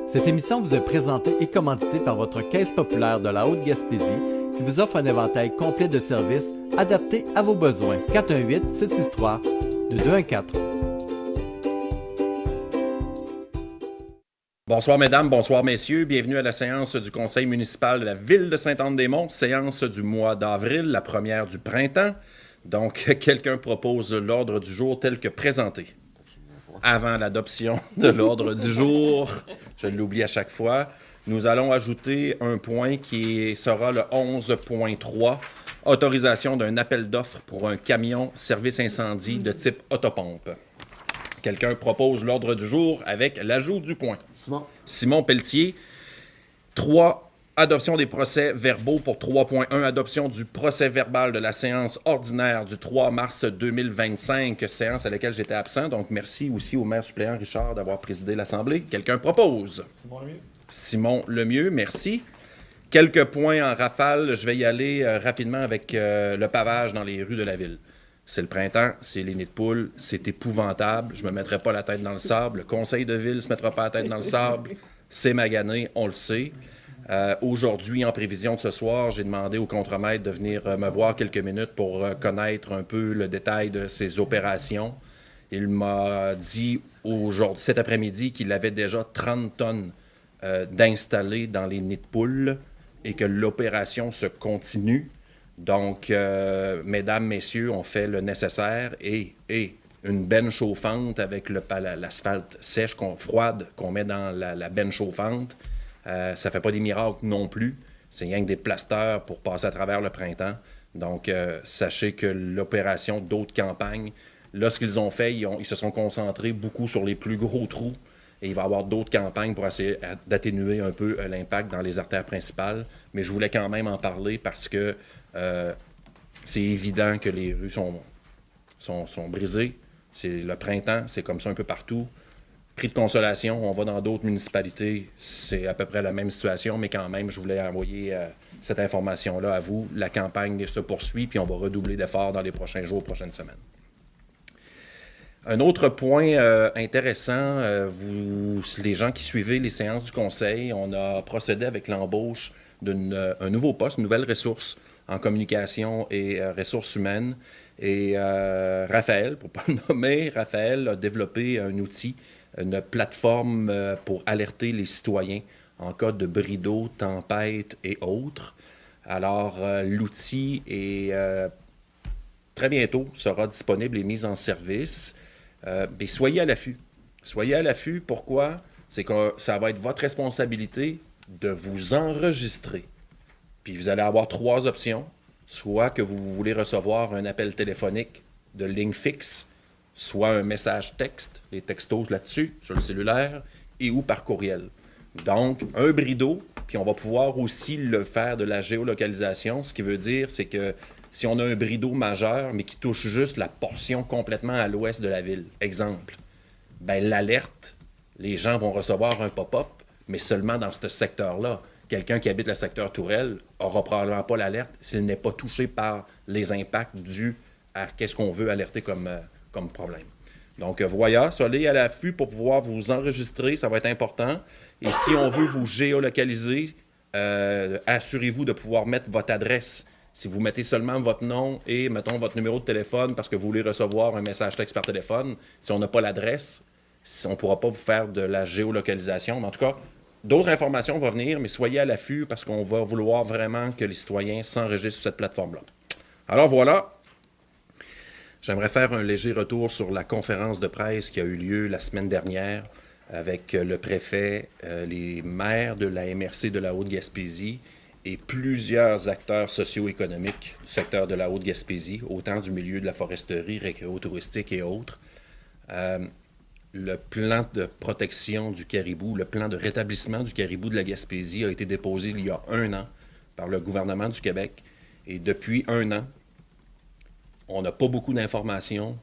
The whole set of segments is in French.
Cette émission vous est présentée et commanditée par votre Caisse populaire de la Haute-Gaspésie qui vous offre un éventail complet de services adaptés à vos besoins. 418-763-2214. Bonsoir mesdames, bonsoir messieurs, bienvenue à la séance du conseil municipal de la ville de Sainte-Anne-des-Monts, séance du mois d'avril, la première du printemps. Donc, quelqu'un propose l'ordre du jour tel que présenté. Avant l'adoption de l'ordre du jour, je l'oublie à chaque fois, nous allons ajouter un point qui sera le 11.3, autorisation d'un appel d'offres pour un camion service incendie de type autopompe. Quelqu'un propose l'ordre du jour avec l'ajout du point. Simon Pelletier. 3. Adoption des procès-verbaux pour 3.1. Adoption du procès-verbal de la séance ordinaire du 3 mars 2025, séance à laquelle j'étais absent. Donc, merci aussi au maire suppléant Richard d'avoir présidé l'Assemblée. Quelqu'un propose? Simon Lemieux. Simon Lemieux, merci. Quelques points en rafale. Je vais y aller rapidement avec le pavage dans les rues de la ville. C'est le printemps, c'est les nids de poules, c'est épouvantable. Je me mettrai pas la tête dans le sable. Le conseil de ville se mettra pas la tête dans le sable. C'est magané, on le sait. Aujourd'hui, en prévision de ce soir, j'ai demandé au contremaître de venir me voir quelques minutes pour connaître un peu le détail de ces opérations. Il m'a dit cet après-midi qu'il avait déjà 30 tonnes d'installés dans les nids de poules et que l'opération se continue. Donc, mesdames, messieurs, on fait le nécessaire et une benne chauffante avec l'asphalte sèche, froide, qu'on met dans la benne chauffante. Ça fait pas des miracles non plus. C'est rien que des plasters pour passer à travers le printemps. Donc, sachez que l'opération d'autres campagnes, là, ce qu'ils ont fait, ils se sont concentrés beaucoup sur les plus gros trous. Et il va y avoir d'autres campagnes pour essayer d'atténuer un peu l'impact dans les artères principales. Mais je voulais quand même en parler parce que c'est évident que les rues sont brisées. C'est le printemps, c'est comme ça un peu partout. Prix de consolation, on va dans d'autres municipalités, c'est à peu près la même situation, mais quand même, je voulais envoyer cette information-là à vous. La campagne se poursuit, puis on va redoubler d'efforts dans les prochains jours, prochaines semaines. Un autre point intéressant, les gens qui suivaient les séances du conseil, on a procédé avec l'embauche d'un nouveau poste, une nouvelle ressource en communication et ressources humaines. Et Raphaël, pour ne pas le nommer, Raphaël a développé un outil, une plateforme pour alerter les citoyens en cas de bris d'eau, tempête et autres. Alors, l'outil est très bientôt sera disponible et mis en service. Mais soyez à l'affût. Soyez à l'affût. Pourquoi? C'est que ça va être votre responsabilité de vous enregistrer. Puis vous allez avoir 3 options. Soit que vous voulez recevoir un appel téléphonique de ligne fixe, soit un message texte, les textos là-dessus, sur le cellulaire, et ou par courriel. Donc, un bris d'eau, puis on va pouvoir aussi le faire de la géolocalisation. Ce qui veut dire, c'est que si on a un bris d'eau majeur, mais qui touche juste la portion complètement à l'ouest de la ville, exemple, ben l'alerte, les gens vont recevoir un pop-up, mais seulement dans ce secteur-là. Quelqu'un qui habite le secteur Tourelle n'aura probablement pas l'alerte s'il n'est pas touché par les impacts dus à qu'est-ce qu'on veut alerter comme problème. Donc, voilà, soyez à l'affût pour pouvoir vous enregistrer, ça va être important. Et si on veut vous géolocaliser, assurez-vous de pouvoir mettre votre adresse. Si vous mettez seulement votre nom et, mettons, votre numéro de téléphone parce que vous voulez recevoir un message texte par téléphone, si on n'a pas l'adresse, on ne pourra pas vous faire de la géolocalisation. Mais en tout cas, d'autres informations vont venir, mais soyez à l'affût parce qu'on va vouloir vraiment que les citoyens s'enregistrent sur cette plateforme-là. Alors voilà, j'aimerais faire un léger retour sur la conférence de presse qui a eu lieu la semaine dernière avec le préfet, les maires de la MRC de la Haute-Gaspésie et plusieurs acteurs socio-économiques du secteur de la Haute-Gaspésie, autant du milieu de la foresterie, récréo-touristique et autres. Le plan de protection du caribou, le plan de rétablissement du caribou de la Gaspésie a été déposé il y a 1 an par le gouvernement du Québec. Et depuis 1 an, on n'a pas beaucoup d'informations.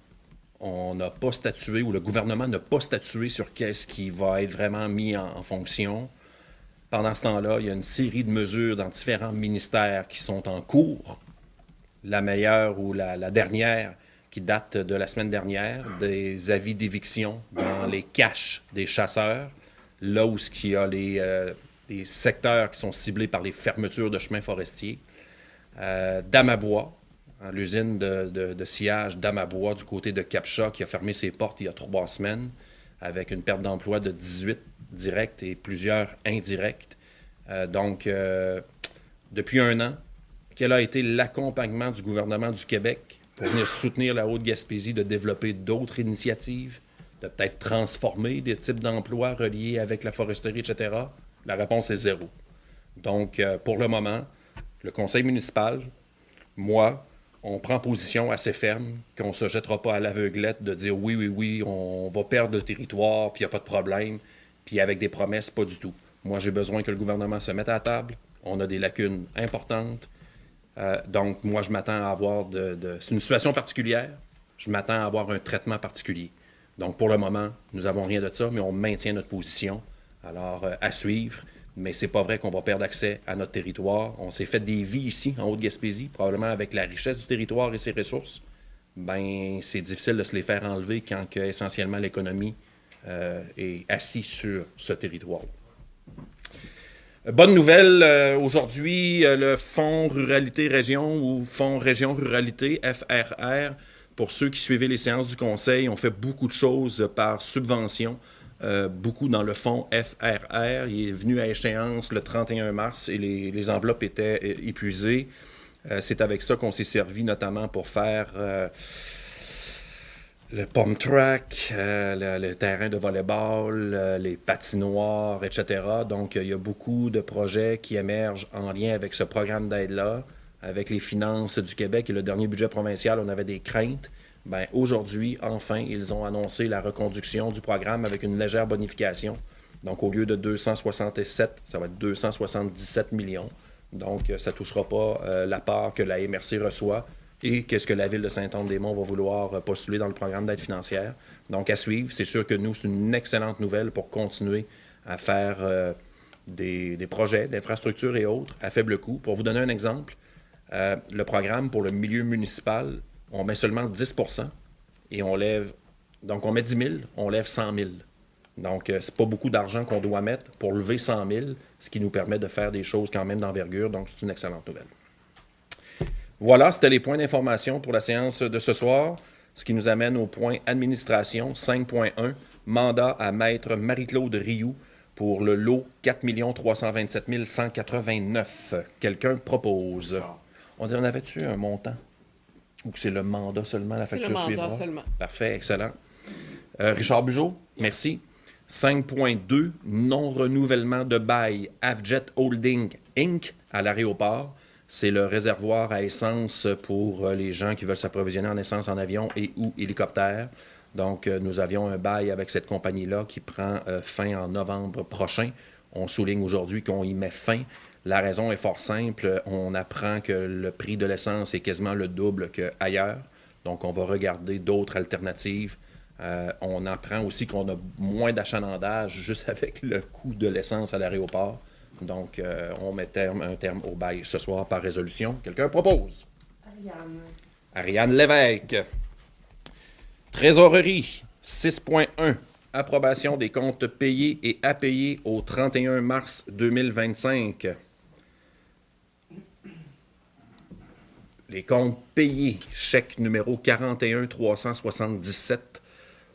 On n'a pas statué, ou le gouvernement n'a pas statué sur qu'est-ce qui va être vraiment mis en fonction. Pendant ce temps-là, il y a une série de mesures dans différents ministères qui sont en cours. La meilleure ou la dernière qui date de la semaine dernière, des avis d'éviction dans les caches des chasseurs, là où il y a les secteurs qui sont ciblés par les fermetures de chemins forestiers. Damabois, l'usine de sciage Damabois du côté de Capcha qui a fermé ses portes il y a 3 semaines avec une perte d'emploi de 18 directs et plusieurs indirects. Depuis 1 an, quel a été l'accompagnement du gouvernement du Québec pour venir soutenir la Haute-Gaspésie de développer d'autres initiatives, de peut-être transformer des types d'emplois reliés avec la foresterie, etc.? La réponse est 0. Donc, pour le moment, le conseil municipal, moi, on prend position assez ferme, qu'on ne se jettera pas à l'aveuglette de dire oui, on va perdre le territoire, puis il n'y a pas de problème, puis avec des promesses, pas du tout. Moi, j'ai besoin que le gouvernement se mette à la table. On a des lacunes importantes. Donc, moi, je m'attends à avoir c'est une situation particulière. Je m'attends à avoir un traitement particulier. Donc, pour le moment, nous n'avons rien de ça, mais on maintient notre position. Alors, à suivre. Mais c'est pas vrai qu'on va perdre accès à notre territoire. On s'est fait des vies ici, en Haute-Gaspésie, probablement avec la richesse du territoire et ses ressources. Ben, c'est difficile de se les faire enlever quand que, essentiellement l'économie est assise sur ce territoire. Bonne nouvelle, aujourd'hui, le Fonds Ruralité Région ou Fonds Région Ruralité, FRR, pour ceux qui suivaient les séances du Conseil, ont fait beaucoup de choses par subvention. Beaucoup dans le fonds FRR. Il est venu à échéance le 31 mars et les enveloppes étaient épuisées. C'est avec ça qu'on s'est servi notamment pour faire le pump track, le terrain de volleyball, les patinoires, etc. Donc, il y a beaucoup de projets qui émergent en lien avec ce programme d'aide-là. Avec les finances du Québec et le dernier budget provincial, on avait des craintes. Ben, aujourd'hui, enfin, ils ont annoncé la reconduction du programme avec une légère bonification. Donc, au lieu de 267, ça va être 277 millions. Donc, ça ne touchera pas la part que la MRC reçoit et qu'est-ce que la Ville de Saint-Anne-des-Monts va vouloir postuler dans le programme d'aide financière. Donc, à suivre. C'est sûr que nous, c'est une excellente nouvelle pour continuer à faire des projets d'infrastructures et autres à faible coût. Pour vous donner un exemple, le programme pour le milieu municipal, on met seulement 10 % et on lève... Donc, on met 10 000, on lève 100 000. Donc, c'est pas beaucoup d'argent qu'on doit mettre pour lever 100 000, ce qui nous permet de faire des choses quand même d'envergure. Donc, c'est une excellente nouvelle. Voilà, c'était les points d'information pour la séance de ce soir, ce qui nous amène au point administration 5.1, mandat à maître Marie-Claude Rioux pour le lot 4 327 189. Quelqu'un propose. On avait-tu un montant? Ou que c'est le mandat seulement, la facture suivra? C'est le mandat seulement. Parfait, excellent. Richard Bugeaud, merci. 5.2, non-renouvellement de bail Avjet Holding Inc. à l'aéroport. C'est le réservoir à essence pour les gens qui veulent s'approvisionner en essence en avion et ou hélicoptère. Donc, nous avions un bail avec cette compagnie-là qui prend fin en novembre prochain. On souligne aujourd'hui qu'on y met fin. La raison est fort simple. On apprend que le prix de l'essence est quasiment le double qu'ailleurs. Donc, on va regarder d'autres alternatives. On apprend aussi qu'on a moins d'achalandage juste avec le coût de l'essence à l'aéroport. Donc, on met un terme au bail ce soir par résolution. Quelqu'un propose? Ariane Lévesque. Trésorerie, 6.1. Approbation des comptes payés et à payer au 31 mars 2025. Les comptes payés, chèque numéro 41 377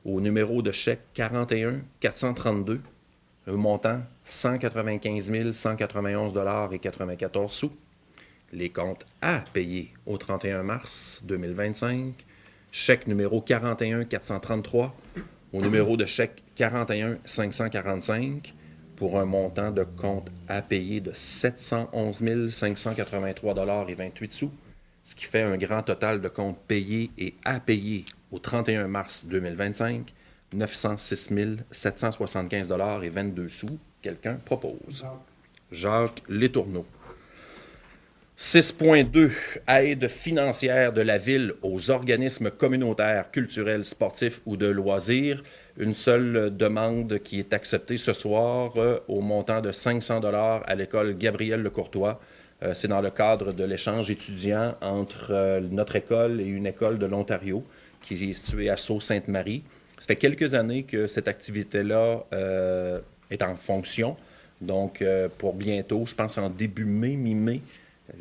au numéro de chèque 41 432, le montant 195 191 $ et 94 sous. Les comptes à payer au 31 mars 2025, chèque numéro 41 433 au numéro de chèque 41 545 pour un montant de compte à payer de 711 583 $ et 28 sous. Ce qui fait un grand total de comptes payés et à payer au 31 mars 2025, 906 775 $ et 22 sous. Quelqu'un propose? Jacques Létourneau. 6.2. Aide financière de la Ville aux organismes communautaires, culturels, sportifs ou de loisirs. Une seule demande qui est acceptée ce soir au montant de 500 $ à l'école Gabriel-Lecourtois. C'est dans le cadre de l'échange étudiant entre notre école et une école de l'Ontario qui est située à Sault-Sainte-Marie. Ça fait quelques années que cette activité-là est en fonction. Donc, pour bientôt, je pense en début mai, mi-mai,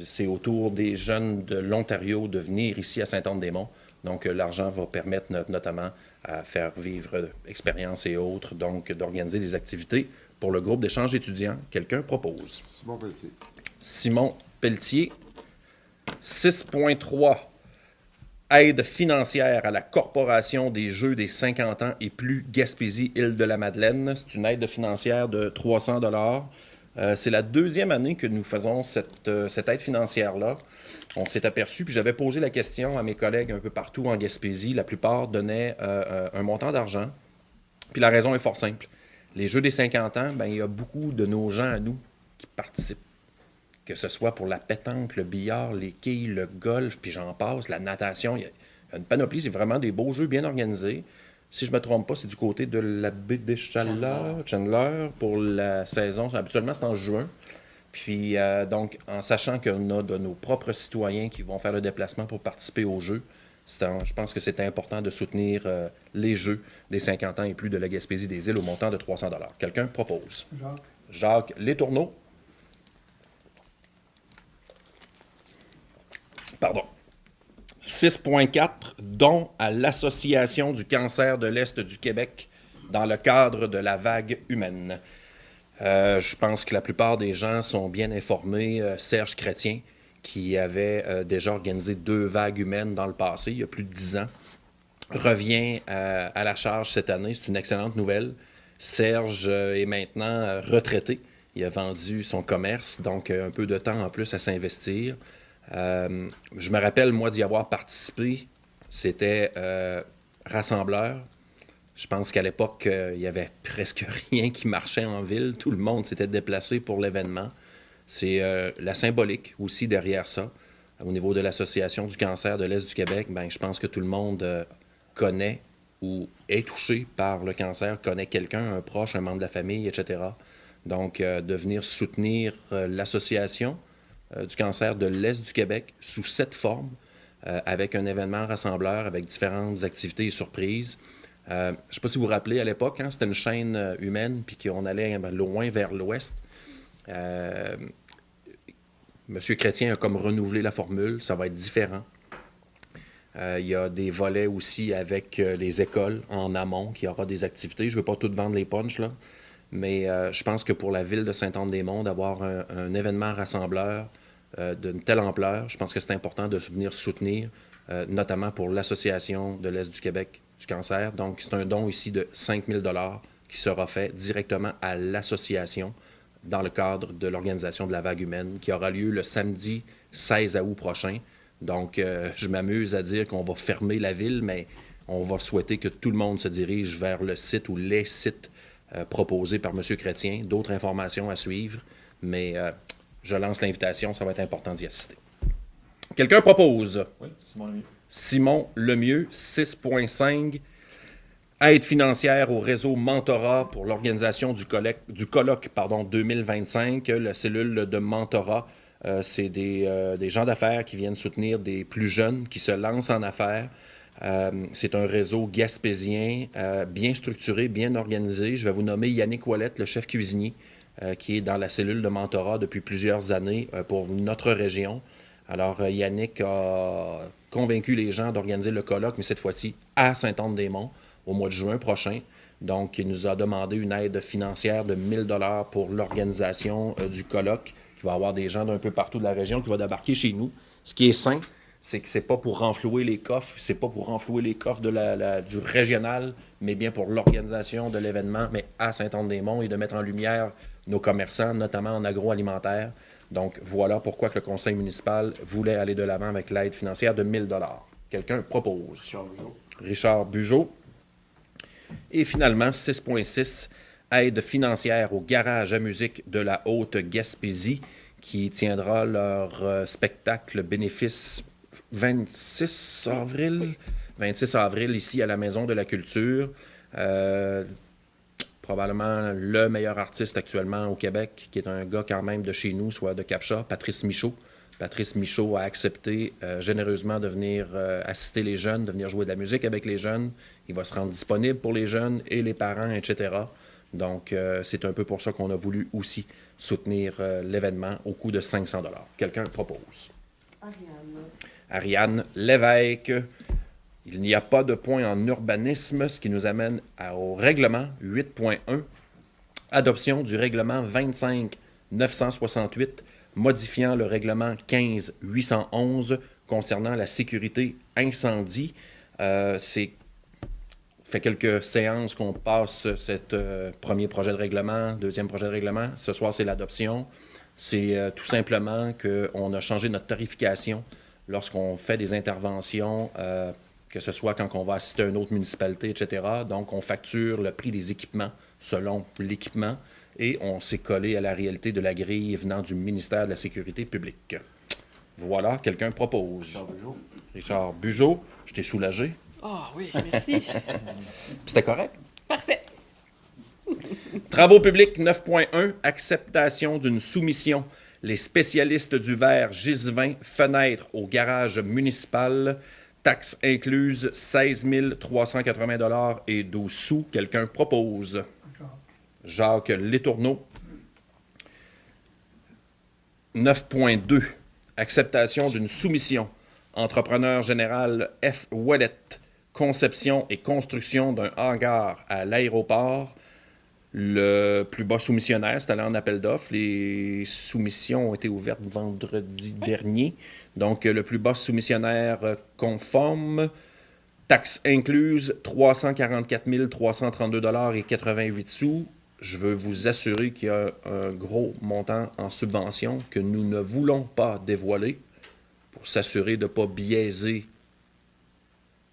c'est au tour des jeunes de l'Ontario de venir ici à Saint-Anne-des-Monts. Donc, l'argent va permettre notamment à faire vivre expériences et autres, donc d'organiser des activités pour le groupe d'échange étudiants. Quelqu'un propose. Simon Pelletier. Simon Pelletier. 6.3. Aide financière à la Corporation des Jeux des 50 ans et plus Gaspésie-Île-de-la-Madeleine. C'est une aide financière de 300 $. C'est la deuxième année que nous faisons cette aide financière-là. On s'est aperçu, puis j'avais posé la question à mes collègues un peu partout en Gaspésie. La plupart donnaient un montant d'argent. Puis la raison est fort simple. Les Jeux des 50 ans, ben, il y a beaucoup de nos gens à nous qui participent. Que ce soit pour la pétanque, le billard, les quilles, le golf, puis j'en passe, la natation. Il y a une panoplie, c'est vraiment des beaux jeux bien organisés. Si je ne me trompe pas, c'est du côté de la baie des Chandler pour la saison. Habituellement, c'est en juin. Puis, donc, en sachant qu'on a de nos propres citoyens qui vont faire le déplacement pour participer aux Jeux, je pense que c'est important de soutenir les Jeux des 50 ans et plus de la Gaspésie des Îles au montant de 300 $. Quelqu'un propose? Jacques Letourneau. Pardon. 6.4, don à l'Association du cancer de l'Est du Québec dans le cadre de la vague humaine. Je pense que la plupart des gens sont bien informés. Serge Chrétien, qui avait déjà organisé 2 vagues humaines dans le passé, il y a plus de 10 ans, revient à la charge cette année. C'est une excellente nouvelle. Serge est maintenant retraité. Il a vendu son commerce, donc un peu de temps en plus à s'investir. Je me rappelle, moi, d'y avoir participé. C'était rassembleur. Je pense qu'à l'époque, il n'y avait presque rien qui marchait en ville. Tout le monde s'était déplacé pour l'événement. C'est la symbolique aussi derrière ça. Au niveau de l'Association du cancer de l'Est du Québec, ben, je pense que tout le monde connaît ou est touché par le cancer, connaît quelqu'un, un proche, un membre de la famille, etc. Donc, de venir soutenir l'Association du cancer de l'Est du Québec sous cette forme, avec un événement rassembleur, avec différentes activités et surprises. Je ne sais pas si vous vous rappelez, à l'époque, hein, c'était une chaîne humaine, puis qu'on allait loin vers l'ouest. Monsieur Chrétien a comme renouvelé la formule, ça va être différent. Il y a des volets aussi avec les écoles en amont, qui aura des activités. Je ne veux pas tout vendre les punchs, là, mais je pense que pour la ville de Saint-Anne-des-Monts, d'avoir un événement rassembleur d'une telle ampleur, je pense que c'est important de venir soutenir, notamment pour l'Association de l'Est du Québec du cancer. Donc, c'est un don ici de 5 000 $ qui sera fait directement à l'association dans le cadre de l'organisation de la vague humaine qui aura lieu le samedi 16 août prochain. Donc, je m'amuse à dire qu'on va fermer la ville, mais on va souhaiter que tout le monde se dirige vers le site ou les sites proposés par M. Chrétien. D'autres informations à suivre, mais je lance l'invitation, ça va être important d'y assister. Quelqu'un propose? Oui, Simon Lemieux. Simon Lemieux, 6.5. Aide financière au réseau Mentorat pour l'organisation du colloque 2025. La cellule de Mentorat, c'est des gens d'affaires qui viennent soutenir des plus jeunes qui se lancent en affaires. C'est un réseau gaspésien bien structuré, bien organisé. Je vais vous nommer Yannick Ouellette, le chef cuisinier, qui est dans la cellule de Mentorat depuis plusieurs années pour notre région. Alors, Yannick a convaincu les gens d'organiser le colloque, mais cette fois-ci à Saint-Anne-des-Monts, au mois de juin prochain. Donc, il nous a demandé une aide financière de 1 000 $ pour l'organisation du colloque, qui va avoir des gens d'un peu partout de la région qui vont débarquer chez nous. Ce qui est sain, c'est que c'est pas pour renflouer les coffres, c'est pas pour renflouer les coffres du régional, mais bien pour l'organisation de l'événement, mais à Saint-Anne-des-Monts, et de mettre en lumière nos commerçants, notamment en agroalimentaire. Donc, voilà pourquoi que le conseil municipal voulait aller de l'avant avec l'aide financière de 1 000 $. Quelqu'un propose? Richard Bugeaud. Et finalement, 6.6, aide financière au garage à musique de la Haute-Gaspésie, qui tiendra leur spectacle bénéfice 26 avril. 26 avril, ici, à la Maison de la Culture. Probablement le meilleur artiste actuellement au Québec, qui est un gars quand même de chez nous, soit de Capcha, Patrice Michaud. Patrice Michaud a accepté généreusement de venir assister les jeunes, de venir jouer de la musique avec les jeunes. Il va se rendre disponible pour les jeunes et les parents, etc. Donc, c'est un peu pour ça qu'on a voulu aussi soutenir l'événement au coût de 500 $. Quelqu'un propose? Ariane Lévesque. Il n'y a pas de point en urbanisme, ce qui nous amène au règlement 8.1. Adoption du règlement 25-968, modifiant le règlement 15-811 concernant la sécurité incendie. C'est fait quelques séances qu'on passe ce premier projet de règlement, deuxième projet de règlement. Ce soir, c'est l'adoption. C'est tout simplement qu'on a changé notre tarification lorsqu'on fait des interventions, que ce soit quand on va assister à une autre municipalité, etc. Donc, on facture le prix des équipements selon l'équipement et on s'est collé à la réalité de la grille venant du ministère de la Sécurité publique. Voilà, quelqu'un propose. Richard Bugeaud. Richard Bugeaud, je t'ai soulagé. Ah oui, merci. C'était correct? Parfait. Travaux publics 9.1, acceptation d'une soumission. Les spécialistes du verre Gisvin, fenêtre au garage municipal, taxes incluses 16 380 $ et 12 sous. Quelqu'un propose? Jacques Létourneau. 9.2, acceptation d'une soumission. Entrepreneur général F. Ouellet, conception et construction d'un hangar à l'aéroport. Le plus bas soumissionnaire, c'est allé en appel d'offres. Les soumissions ont été ouvertes vendredi dernier. Donc, le plus bas soumissionnaire conforme. Taxes incluses, 344 332 $ et 88 sous. Je veux vous assurer qu'il y a un gros montant en subvention que nous ne voulons pas dévoiler pour s'assurer de ne pas biaiser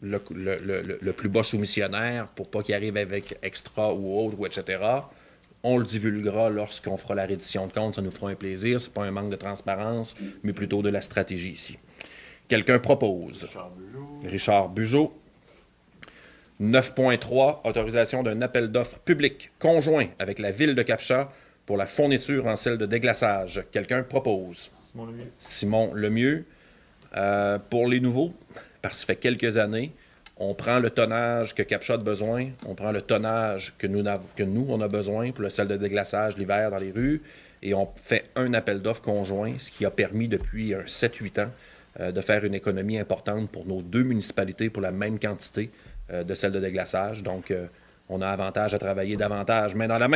le plus bas soumissionnaire pour pas qu'il arrive avec extra ou autre, ou etc. On le divulguera lorsqu'on fera la reddition de compte. Ça nous fera un plaisir. Ce n'est pas un manque de transparence, mais plutôt de la stratégie ici. Quelqu'un propose? Richard Bugeaud. Richard Bugeaud. 9.3, autorisation d'un appel d'offres public conjoint avec la ville de Cap-Chat pour la fourniture en sel de déglaçage. Quelqu'un propose? Simon Lemieux. Simon Lemieux. Pour les nouveaux, parce que ça fait quelques années, on prend le tonnage que Cap-Chat a besoin, on prend le tonnage que nous, on a besoin pour le sel de déglaçage l'hiver dans les rues, et on fait un appel d'offres conjoint, ce qui a permis depuis 7-8 ans de faire une économie importante pour nos deux municipalités pour la même quantité de sel de déglaçage. Donc, on a avantage à travailler davantage main dans la main.